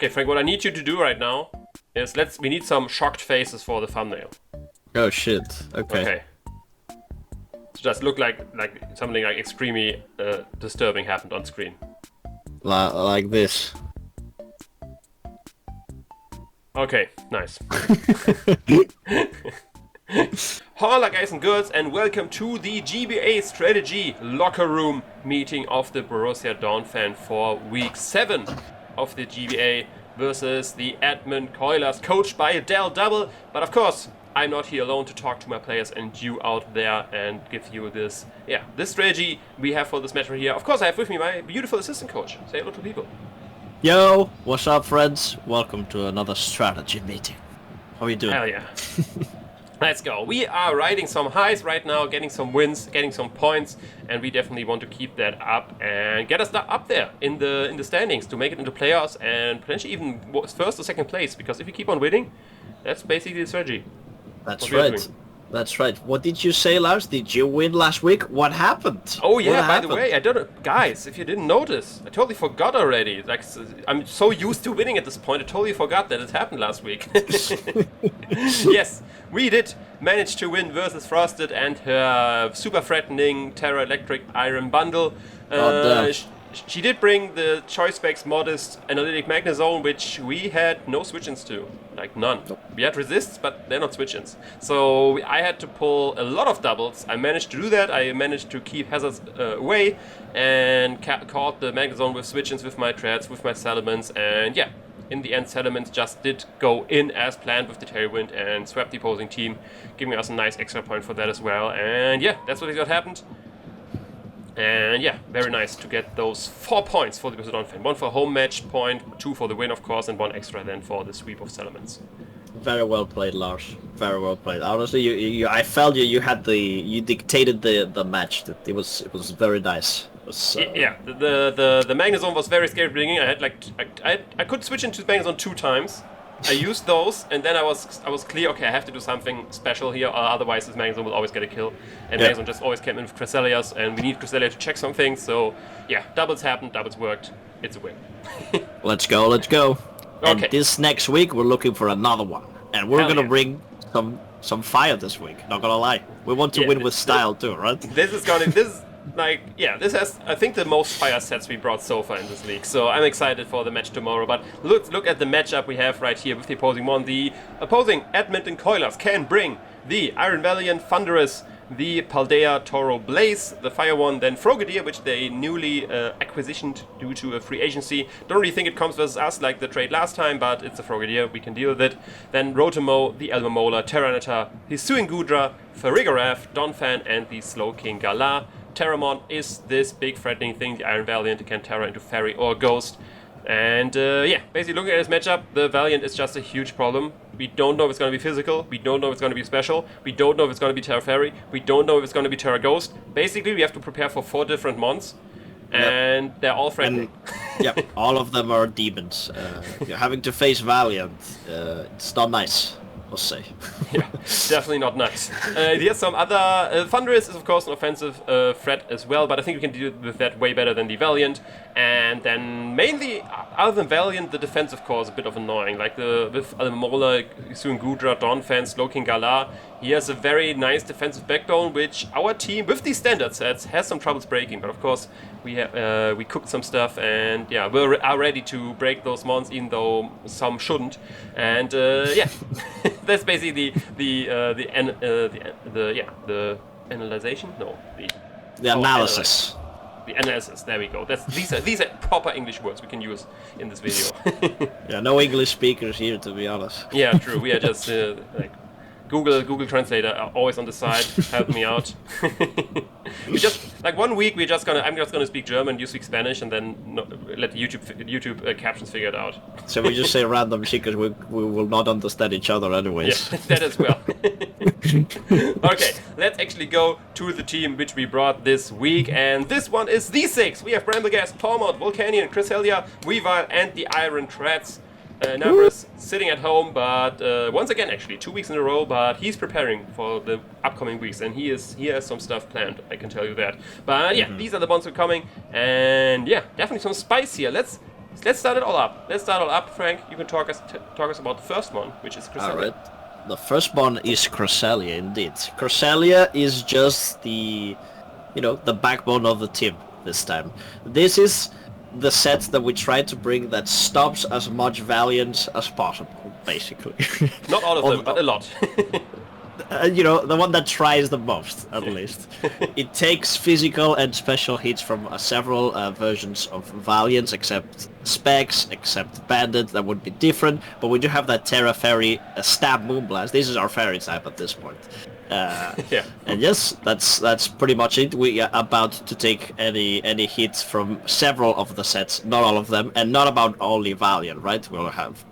Okay, Frank, what I need you to do right now is we need some shocked faces for the thumbnail. Oh shit. Okay. So just look like something like extremely disturbing happened on screen. Like this. Okay, nice. Hola guys and girls, and welcome to the GBA strategy locker room meeting of the Borussia Donphan for week 7 of the GBA versus the Edmonton Coilers, coached by Adele Double. But of course, I'm not here alone to talk to my players and you out there and give you this strategy we have for this match right here. Of course, I have with me my beautiful assistant coach. Say hello to people. Yo, what's up, friends? Welcome to another strategy meeting. How are you doing? Hell yeah. Let's go. We are riding some highs right now, getting some wins, getting some points, and we definitely want to keep that up and get us up there in the standings to make it into playoffs and potentially even first or second place. Because if you keep on winning, that's basically the strategy. That's right. That's right. What did you say, Lars? Did you win last week? What happened? Oh yeah, by the way, I don't know, guys, if you didn't notice, I totally forgot already. Like, I'm so used to winning at this point, I totally forgot that it happened last week. Yes, we did manage to win versus Frosted and her super threatening Terra Electric Iron Bundle. She did bring the Choice Specs Modest Analytic Magnezone, which we had no switch-ins to. Like, none. We had resists, but they're not switch-ins. So I had to pull a lot of doubles. I managed to do that. I managed to keep hazards away and caught the Magnezone with switch-ins with my Treads, with my Salamence. And yeah, in the end, Salamence just did go in as planned with the Tailwind and swept the opposing team, giving us a nice extra point for that as well. And yeah, that's what happened. And yeah, very nice to get those 4 points for the Borussia Donphan. 1 for home match point, 2 for the win, of course, and 1 extra then for the sweep of Salamence. Very well played, Lars. Very well played. Honestly, I felt you dictated the match. It was very nice. Yeah, the Magnezone was very scary at the beginning. I had I could switch into Magnezone 2 times. I used those, and then I was clear, okay, I have to do something special here, otherwise this Magnezone will always get a kill. And yeah. Magnezone just always came in with Cresselias, and we need Cresselia to check some things, so yeah, doubles happened, doubles worked, it's a win. Let's go. Okay. And this next week, we're looking for another one. And we're gonna bring some fire this week, not gonna lie. We want to win with style too, right? This has, I think, the most fire sets we brought so far in this league. So I'm excited for the match tomorrow. But look at the matchup we have right here with the opposing one. The opposing Edmonton Coilers can bring the Iron Valiant Thunderous, the Paldea Toro Blaze, the Fire one, then Frogadier, which they newly acquisitioned due to a free agency. Don't really think it comes versus us like the trade last time, but it's a Frogadier, we can deal with it. Then Rotomo, the Elmamola, Tyranitar, the Suingudra, Farigarath, Donphan, and the Slowking Galar. Terramon is this big threatening thing, the Iron Valiant, it can Terra into Fairy or Ghost. And yeah, basically looking at this matchup, the Valiant is just a huge problem. We don't know if it's going to be physical, we don't know if it's going to be special, we don't know if it's going to be Terra Fairy, we don't know if it's going to be Terra Ghost. Basically, we have to prepare for 4 different mons, and they're all threatening. Yep, all of them are demons. You're having to face Valiant, it's not nice. I'll say. Yeah, definitely not nice. Here's some other... Thunderous is, of course, an offensive threat as well, but I think we can deal with that way better than the Valiant. And then, mainly, other than Valiant, the defensive core is a bit of annoying. Like with Almola, Suingudra, Donphan, Slowking Galar, he has a very nice defensive backbone, which our team, with these standard sets, has some troubles breaking. But, of course, we cooked some stuff, and yeah, we are ready to break those mons, even though some shouldn't. And yeah, that's basically the analyzation. No, the analysis. The analysis. There we go. These are proper English words we can use in this video. Yeah, no English speakers here, to be honest. Yeah, true. We are just like Google Translator always on the side, help me out. We just like 1 week I'm just gonna speak German, you speak Spanish, and then let the YouTube captions figure it out. So we just say random shit because we will not understand each other anyways. Yeah, that as well. Okay, let's actually go to the team which we brought this week, and this one is the 6. We have Brambleghast, Tormod, Volcanion, Cresselia, Weavile, and the Iron Treads. Numbers sitting at home, but once again, actually 2 weeks in a row. But he's preparing for the upcoming weeks, and he has some stuff planned. I can tell you that. But yeah, these are the ones who are coming, and yeah, definitely some spice here. Let's let's start it all up. Frank, you can talk us about the first one, which is Cresselia. All right. The first one is Cresselia, indeed. Cresselia is just the backbone of the team this time. This is the set that we try to bring that stops as much Valiant as possible, basically. Not all of them, but a lot. The one that tries the most, at least. It takes physical and special hits from several versions of Valiants, except Specs, except Bandit, that would be different. But we do have that Terra Fairy Stab Moonblast. This is our Fairy type at this point. Yeah. And yes, that's pretty much it. We are about to take any hits from several of the sets, not all of them, and not about only Valiant, right? We'll have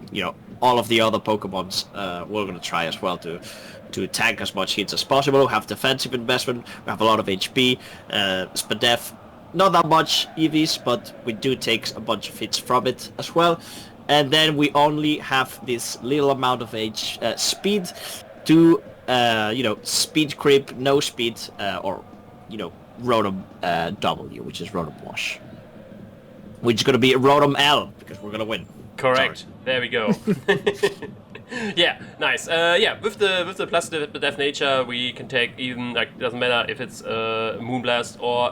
all of the other Pokemons. We're gonna try as well to tank as much hits as possible. We have defensive investment. We have a lot of HP. Spadef, not that much EVs, but we do take a bunch of hits from it as well. And then we only have this little amount of speed to speed creep, no speed, or Rotom W, which is Rotom Wash, which is going to be Rotom L because we're going to win. Correct. Sorry. There we go. Yeah, nice. With the plus def nature, we can take even, doesn't matter if it's Moonblast or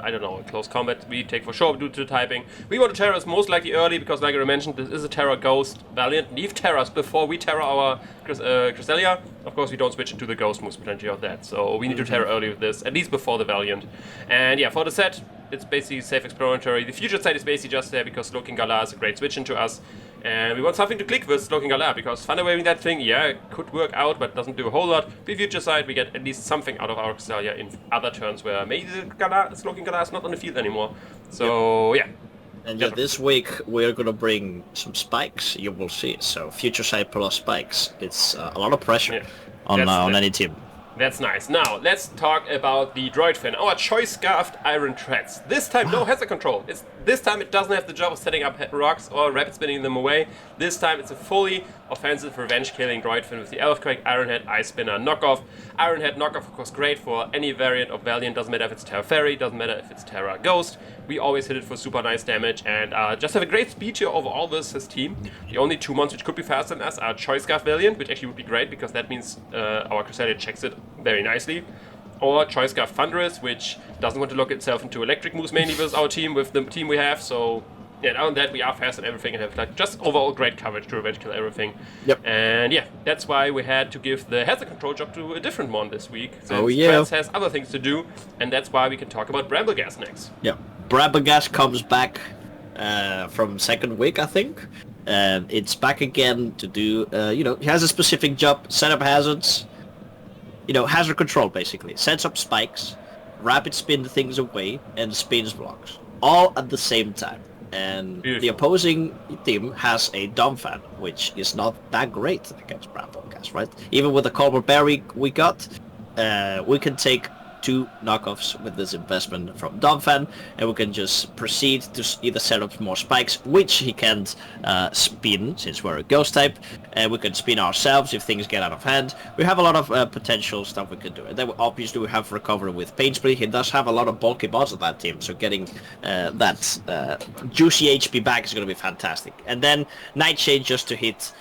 I don't know, close combat. We take for sure due to the typing. We want to Terra us most likely early because, like I mentioned, this is a Terra Ghost Valiant. Leave Terras before we Terra our Cresselia. Of course, we don't switch into the Ghost moves, plenty of that. So we need to Terra early with this, at least before the Valiant. And yeah, for the set, it's basically safe explanatory. The future set is basically just there because Slowking Galar is a great switch into us. And we want something to click with Slowking Galar because Thunder Waving that thing, yeah, it could work out, but doesn't do a whole lot. The future side, we get at least something out of our Cresselia in other turns where maybe the Slowking Galar is not on the field anymore. So, yeah. And yeah, this week we're gonna bring some spikes. You will see. So future side plus spikes. It's a lot of pressure on any team. That's nice. Now, let's talk about the Droid Fin, our choice-scarfed Iron Treads. This time, no hazard control. This time it doesn't have the job of setting up rocks or rapid spinning them away. This time it's a fully offensive revenge-killing Droid Fin with the Earthquake, Iron Head, Ice Spinner, knockoff. Iron Head knockoff, of course, great for any variant of Valiant. Doesn't matter if it's Terra Fairy, doesn't matter if it's Terra Ghost. We always hit it for super nice damage and just have a great speed here overall versus his team. The only two mons which could be faster than us are Choice Scarf Valiant, which actually would be great because that means our Cresselia checks it very nicely. Or Choice Scarf Thunderous, which doesn't want to lock itself into electric moves mainly with our team, with the team we have. So yeah, other than that, we are fast and everything and have just overall great coverage to revenge kill everything. Yep. And yeah, that's why we had to give the hazard control job to a different mon this week. Since Trans has other things to do, and that's why we can talk about Bramblegas next. Yeah, Bramblegas comes back from second week, I think. It's back again to do, he has a specific job, set up hazards, hazard control basically. Sets up spikes, rapid spin things away, and spins blocks. All at the same time. And Beautiful. The opposing team has a Donphan, which is not that great against Bramblegas, right? Even with the Colbert Berry we got, we can take 2 knockoffs with this investment from Donphan, and we can just proceed to either set up more spikes, which he can't spin since we're a ghost type, and we can spin ourselves if things get out of hand. We have a lot of potential stuff we can do. And then obviously we have recovery with Pain Split. He does have a lot of bulky bots on that team, so getting that juicy HP back is going to be fantastic. And then Nightshade just to hit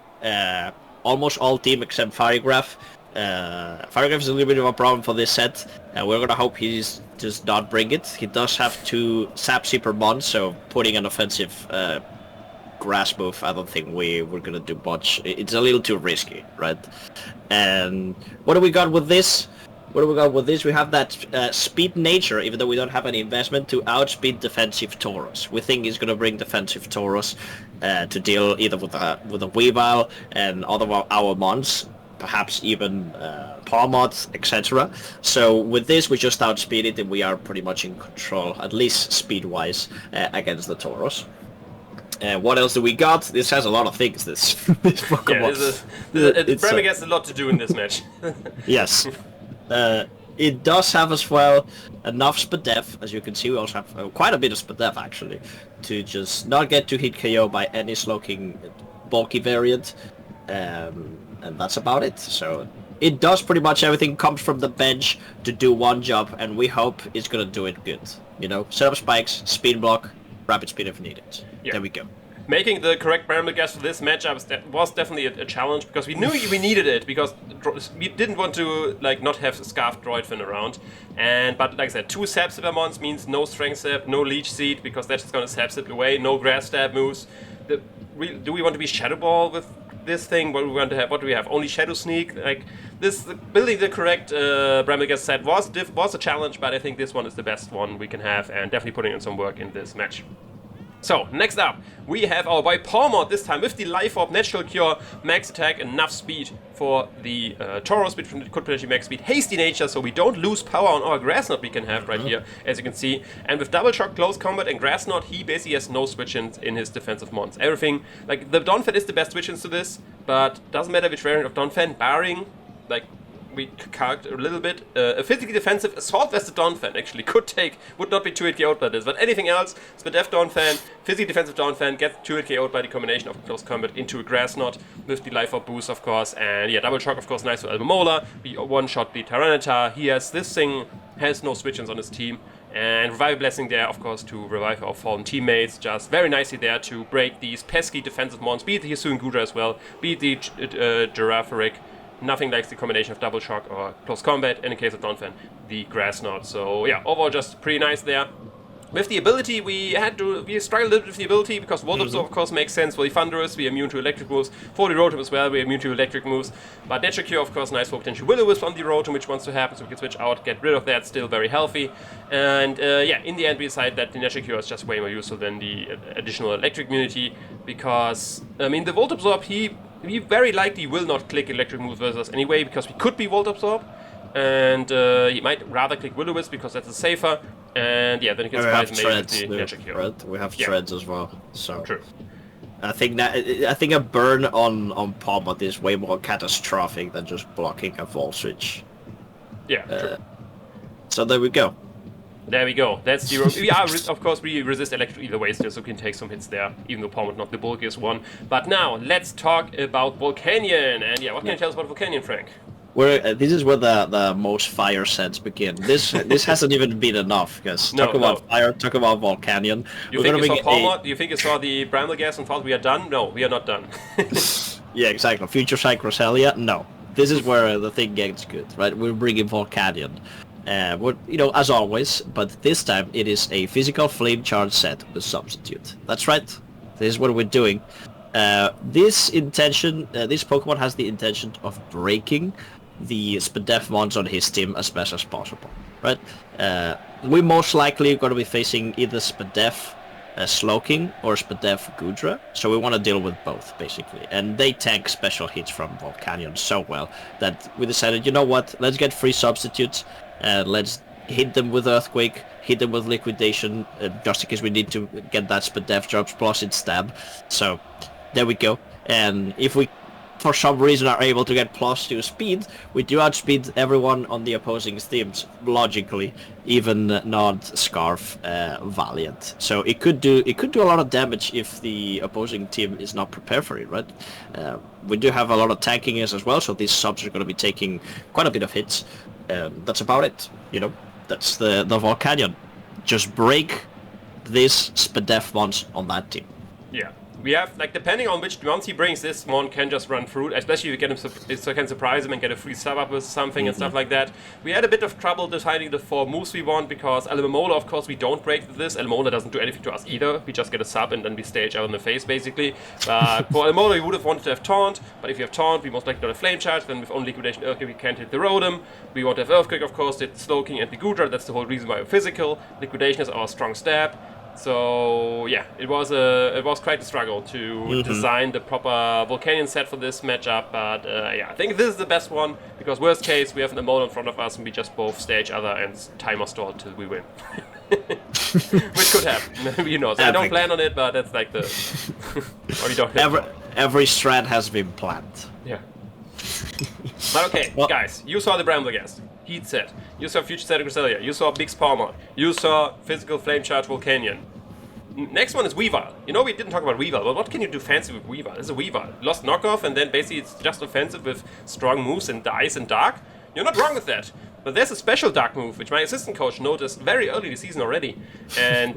almost all team except Firegraph. Firegraph is a little bit of a problem for this set, and we're gonna hope he's just not bring it. He does have 2 Sap Seeper mons, so putting an offensive grass move, I don't think we're gonna do much. It's a little too risky, right? And what do we got with this? We have that speed nature, even though we don't have any investment, to outspeed defensive Tauros. We think he's gonna bring defensive Tauros to deal either with a Weavile and other of our mons. Perhaps even Palmots, etc. So with this, we just outspeed it, and we are pretty much in control, at least speed-wise, against the Tauros. What else do we got? This has a lot of things, this Pokemon. Yeah, Bramblegas has a lot to do in this match. Yes. It does have as well enough Spadef, as you can see. We also have quite a bit of Spadef, actually, to just not get to hit KO by any Slowking bulky variant. And that's about it. So it does pretty much everything, comes from the bench to do one job, and we hope it's gonna do it good. Set up spikes, speed block, rapid speed if needed. Yeah. There we go. Making the correct Bramble Gas for this matchup was definitely a challenge, because we knew we needed it, because we didn't want to not have Scarf Droidfin around. But like I said, 2 Sapsipamons means no Strength Sap, no Leech Seed, because that's just gonna Sapsip away, no Grass Stab moves. Do we want to be Shadow Ball with this thing? What do we want to have? What do we have? Only Shadow Sneak? Building the correct Bramble Gas set was a challenge, but I think this one is the best one we can have, and definitely putting in some work in this match. So, next up, we have our boy Palmod this time with the Life Orb, Natural Cure, Max Attack, enough speed for the Tauros, which could potentially max speed, Hasty Nature, so we don't lose power on our Grass Knot we can have right here, as you can see. And with Double Shock, Close Combat, and Grass Knot, he basically has no switch-ins in his defensive mons. Everything, the Donphan is the best switch-ins to this, but doesn't matter which variant of Donphan, barring, we calced a little bit. A physically defensive Assault Vested Donphan actually would not be 2-hit KO'd by this, but anything else, Spadef Donphan, physically defensive Donphan gets 2-hit KO'd by the combination of Close Combat into a Grass Knot with the Life Orb boost, of course, and yeah, Double Shock, of course, nice for Albemola. We one-shot the Tyranitar. This thing has no switch-ins on his team. And Revival Blessing there, of course, to revive our fallen teammates. Just very nicely there to break these pesky defensive mons. Beat the Hisuian Gudra as well. Beat the Girafarig. Nothing like the combination of Double Shock or Close Combat, and in case of Donphan, the Grass Knot. So yeah, overall just pretty nice there. With the ability, we struggled a little bit with the ability, because Volt Absorb, of course, makes sense for the Thunderous. We're immune to electric moves. For the Rotom as well, we're immune to electric moves. But Natural Cure, of course, nice for potential Will-O-Wisp on the Rotom, which wants to happen, so we can switch out, get rid of that, still very healthy. And yeah, in the end, we decided that the Natural Cure is just way more useful than the additional electric immunity, because, I mean, the Volt Absorb, he very likely will not click electric moves versus us anyway, because we could be Volt Absorb, and he might rather click Will-O-Wisp because that's safer, and yeah, then he can surprise maybe with the Natural Cure. Right? We have Treads as well, so true. I think a burn on Palmod is way more catastrophic than just blocking a Volt Switch. Yeah, true. So there we go. There we go. That's the of course we resist electric either way still, so we can take some hits there, even though Palmod not the bulkiest one. But now let's talk about Volcanion. And yeah, what can you tell us about Volcanion, Frank? This is where the most fire sets begin. This hasn't even been enough, because talk about fire, talk about Volcanion. You think you saw Palmod? You think you saw the Bramble Gas and thought we are done? No, we are not done. Yeah, exactly. Future Sight Roselia? No. This is where the thing gets good, right? We're bringing Volcanion. As always, but this time it is a physical flame charge set with substitute. That's right. This is what we're doing. This Pokemon has the intention of breaking the Spadef mons on his team as best as possible, right? We're most likely going to be facing either Spadef Slowking or Spadef Gudra, so we want to deal with both, basically. And they tank special hits from Volcanion so well that we decided, you know what, let's get free substitutes. Let's hit them with Earthquake, hit them with Liquidation, just in case we need to get that Spadef drops plus its stab. So, there we go. And if we, for some reason, are able to get +2 speed, we do outspeed everyone on the opposing teams, logically, even not Scarf Valiant. So it could do a lot of damage if the opposing team is not prepared for it, right? We do have a lot of tanking as well, so these subs are going to be taking quite a bit of hits. That's about it, that's the Volcanion. Just break this Spadef mons on that team. Yeah. We have, depending on which mons he brings, this one can just run through, especially if you get him, can surprise him and get a free sub up with something and stuff like that. We had a bit of trouble deciding the 4 moves we want, because Albemola, of course, we don't break with this. Albemola doesn't do anything to us either. We just get a sub and then we stage out in the face, basically. But for Albemola, we would have wanted to have Taunt, but if you have Taunt, we most likely don't have Flame Charge. Then with only Liquidation Earthquake, we can't hit the Rotom. We want to have Earthquake, of course, hit Slowking and the Gudra. That's the whole reason why we're physical. Liquidation is our strong stab. So yeah, it was quite a struggle to design the proper Volcanion set for this matchup, but yeah, I think this is the best one, because worst case we have an Emole in front of us and we just both stage other and timer stall till we win. Which could happen, so I don't plan on it, but that's like the or you don't every strat has been planned. Yeah. But okay, guys, you saw the Bramble Gas, Heat set, you saw Future Set Roselia, you saw Big Palmod, you saw Physical Flame Charge Volcanion. Next one is Weavile. We didn't talk about Weavile, but what can you do fancy with Weavile? It's a Weavile. Lost knockoff, and then basically it's just offensive with strong moves and Ice and Dark. You're not wrong with that. But there's a special dark move, which my assistant coach noticed very early in the season already. And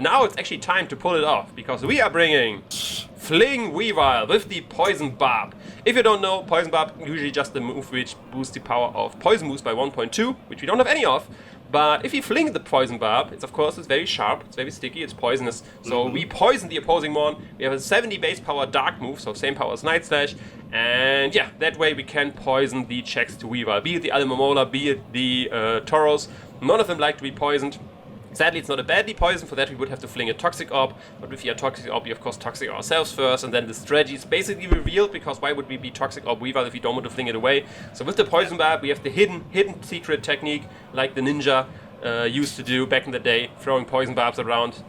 now it's actually time to pull it off, because we are bringing Fling Weavile with the Poison Barb. If you don't know, Poison Barb usually just the move which boosts the power of Poison moves by 1.2, which we don't have any of. But if you fling the Poison Barb, it's very sharp, it's very sticky, it's poisonous. So we poison the opposing one. We have a 70 base power dark move, so same power as Night Slash. And yeah, that way we can poison the checks to Weavile. Be it the Alomomola, be it the Tauros. None of them like to be poisoned. Sadly, it's not a badly poison. For that, we would have to fling a Toxic Orb. But if you are Toxic Orb, we of course Toxic ourselves first. And then the strategy is basically revealed, because why would we be Toxic Orb Weavile if you don't want to fling it away? So with the Poison Barb, we have the hidden secret technique, like the ninja used to do back in the day, throwing poison barbs around,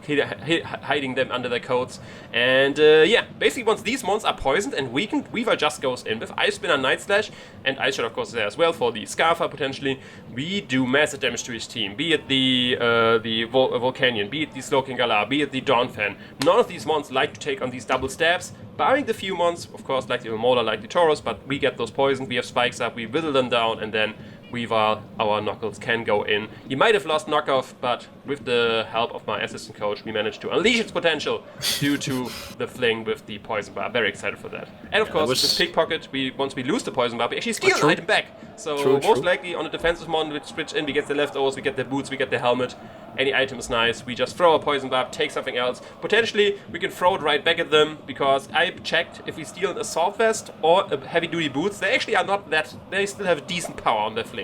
hiding them under their coats. And yeah, basically once these mons are poisoned and weakened, Weavile just goes in with Ice Spinner, Night Slash, and Ice Shot of course there as well for the Scarfer potentially. We do massive damage to his team, be it the Volcanion, be it the Slowking Galar, be it the Donphan. None of these mons like to take on these double stabs, barring the few mons, of course, like the Mola, like the Tauros, but we get those poisoned, we have spikes up, we whittle them down, and then Weavile, our Knuckles, can go in. He might have lost knockoff, but with the help of my assistant coach, we managed to unleash its potential due to the fling with the Poison Barb. Very excited for that. And of course, with Pickpocket, once we lose the Poison Barb, we actually steal an item back. So most likely on a defensive mon, we switch in, we get the leftovers, we get the boots, we get the helmet. Any item is nice. We just throw a Poison Barb, take something else. Potentially, we can throw it right back at them, because I checked if we steal an Assault Vest or a Heavy Duty Boots, they actually are not that, they still have decent power on their fling.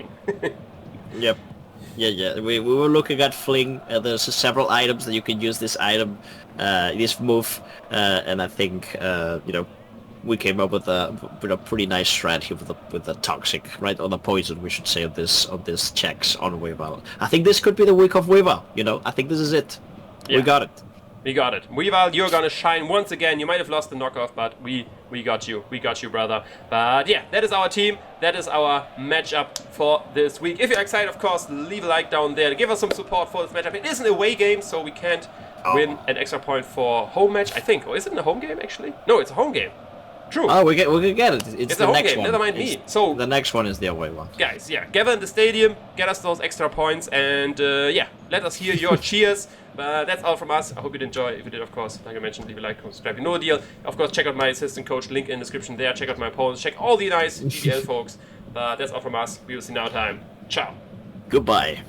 Yep. Yeah. We were looking at fling. There's several items that you can use this item, this move, and I think we came up with a pretty nice strategy with the toxic, right, or the poison, we should say, of this checks on Weavile. I think this could be the week of Weavile. I think this is it. Yeah. We got it. We got it. Weavile, you're gonna shine once again. You might have lost the knockoff, but we got you. We got you, brother. But yeah, that is our team. That is our matchup for this week. If you're excited, of course, leave a like down there. Give us some support for this matchup. It is an away game, so we can't win an extra point for home match, I think. Or is it a home game, actually? No, it's a home game. True. Oh, we can get it. It's the a home next game. one. Never mind me. So the next one is the away one. Guys, yeah, gather in the stadium, get us those extra points, and yeah, let us hear your cheers. But that's all from us. I hope you did enjoy. If you did, of course, like I mentioned, leave a like, subscribe. You know the deal. Of course, check out my assistant coach, link in the description there. Check out my opponents. Check all the nice GBL folks. But that's all from us. We will see you now time. Ciao. Goodbye.